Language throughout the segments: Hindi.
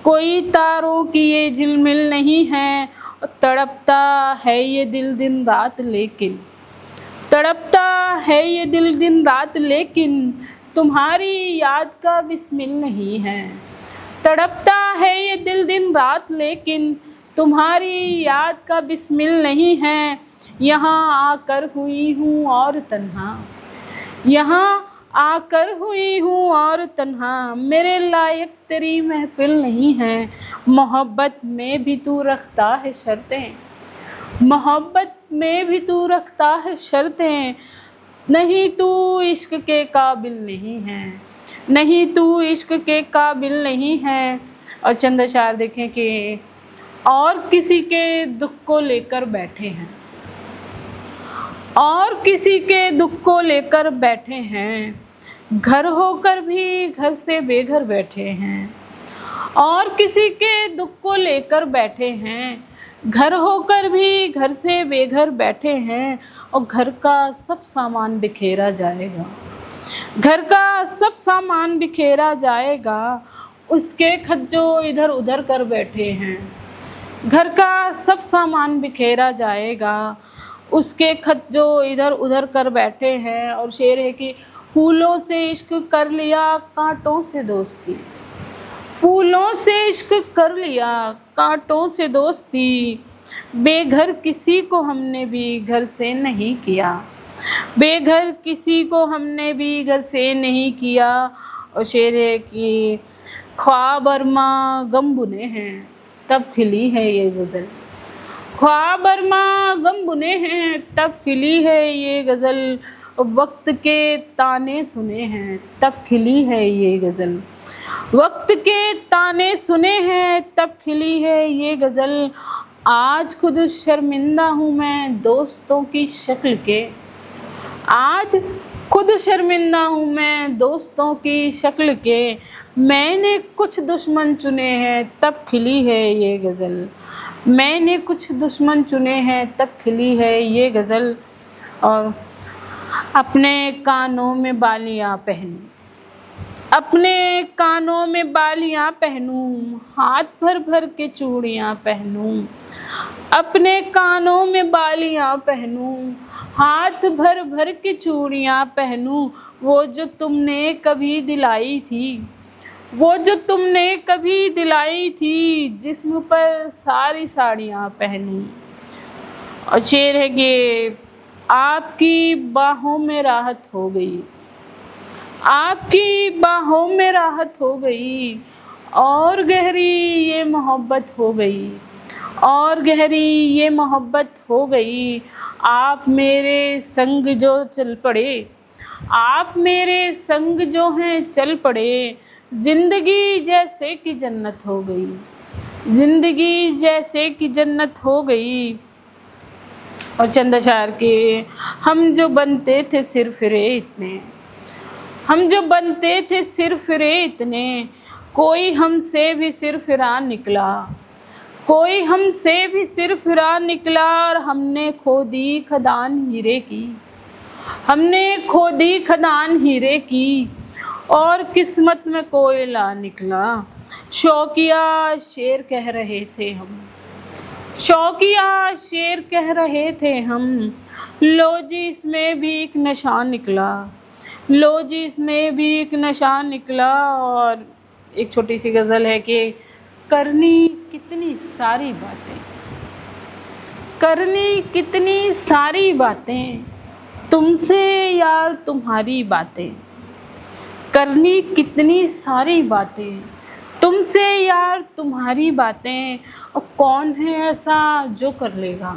कोई तारों की ये झिलमिल नहीं है, तड़पता है ये दिल दिन रात लेकिन, तड़पता है ये दिल दिन रात लेकिन तुम्हारी याद का बिस्मिल नहीं है। तड़पता है ये दिल दिन रात लेकिन तुम्हारी याद का बिस्मिल नहीं है। यहाँ आकर हुई हूँ और तन्हा, यहाँ आकर हुई हूँ और तन्हा, मेरे लायक तेरी महफिल नहीं है। मोहब्बत में भी तू रखता है शर्तें, मोहब्बत में भी तू रखता है शर्तें, नहीं तू इश्क के काबिल नहीं है, नहीं तू इश्क के काबिल नहीं है। और चंद अशार देखें कि और किसी के दुख को लेकर बैठे हैं, और किसी के दुख को लेकर बैठे हैं, घर होकर भी घर से बेघर बैठे हैं। और किसी के दुख को लेकर बैठे हैं, घर होकर भी घर से बेघर बैठे हैं। और घर का सब सामान बिखेरा जाएगा, घर का सब सामान बिखेरा जाएगा, उसके खत जो इधर उधर कर बैठे हैं। घर का सब सामान बिखेरा जाएगा, उसके खत जो इधर उधर कर बैठे हैं। और शेर है कि फूलों से इश्क कर लिया कांटों से दोस्ती, फूलों से इश्क कर लिया कांटों से दोस्ती, बेघर किसी को हमने भी घर से नहीं किया, बेघर किसी को हमने भी घर से नहीं किया। और शेर है कि ख्वाब अरमा गम बुने हैं तब खिली है ये गज़ल, ख्वाब अरमा गम बुने हैं तब खिली है ये गज़ल, वक्त के ताने सुने हैं तब खिली है ये गज़ल, वक्त के ताने सुने हैं तब खिली है ये गज़ल। आज खुद शर्मिंदा हूँ मैं दोस्तों की शक्ल के, आज खुद शर्मिंदा हूँ मैं दोस्तों की शक्ल के, मैंने कुछ दुश्मन चुने हैं तब खिली है ये गज़ल, मैंने कुछ दुश्मन चुने हैं तब खिली है ये गज़ल। और अपने कानों में बालियाँ पहनूं, अपने कानों में बालियाँ पहनूं, हाथ भर भर के चूड़ियाँ पहनूं, अपने कानों में बालियाँ पहनूं, हाथ भर भर के चूड़ियाँ पहनूं, वो जो तुमने कभी दिलाई थी, वो जो तुमने कभी दिलाई थी, जिस्म पर सारी साड़ियाँ पहनूं। और शेर है कि आपकी बाहों में राहत हो गई, आपकी बाहों में राहत हो गई, और गहरी ये मोहब्बत हो गई, और गहरी ये मोहब्बत हो गई। आप मेरे संग जो चल पड़े, आप मेरे संग जो हैं चल पड़े, ज़िंदगी जैसे कि जन्नत हो गई, ज़िंदगी जैसे कि जन्नत हो गई। और चंद अशार के हम जो बनते थे सिर्फ रे इतने, हम जो बनते थे सिर्फ रे इतने, कोई हमसे भी सिर्फ रा निकला, कोई हमसे भी सिर्फ रा निकला। और हमने खो दी खदान हीरे की, हमने खो दी खदान हीरे की, और किस्मत में कोयला निकला। शौकिया शेर कह रहे थे हम, शौकिया शेर कह रहे थे हम, लो जी इसमें भी एक नशा निकला, लो जी इसमें भी एक नशा निकला। और एक छोटी सी गज़ल है कि करनी कितनी सारी बातें, करनी कितनी सारी बातें, तुमसे यार तुम्हारी बातें, करनी कितनी सारी बातें, तुमसे यार तुम्हारी बातें। और कौन है ऐसा जो कर लेगा,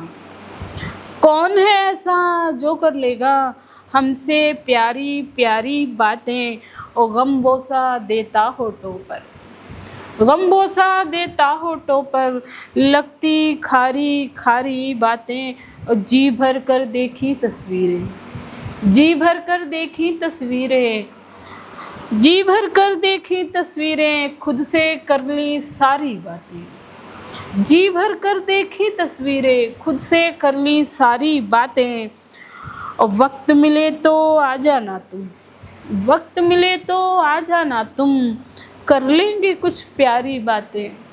कौन है ऐसा जो कर लेगा, हमसे प्यारी प्यारी बातें। और गम बोसा देता होठों पर, गम बोसा देता होठों पर, लगती खारी खारी बातें। और जी भर कर देखी तस्वीरें, जी भर कर देखी तस्वीरें, जी भर कर देखी तस्वीरें, खुद से कर ली सारी बातें, जी भर कर देखी तस्वीरें, खुद से कर ली सारी बातें। और वक्त मिले तो आ जाना तुम, वक्त मिले तो आ जाना तुम, कर लेंगे कुछ प्यारी बातें।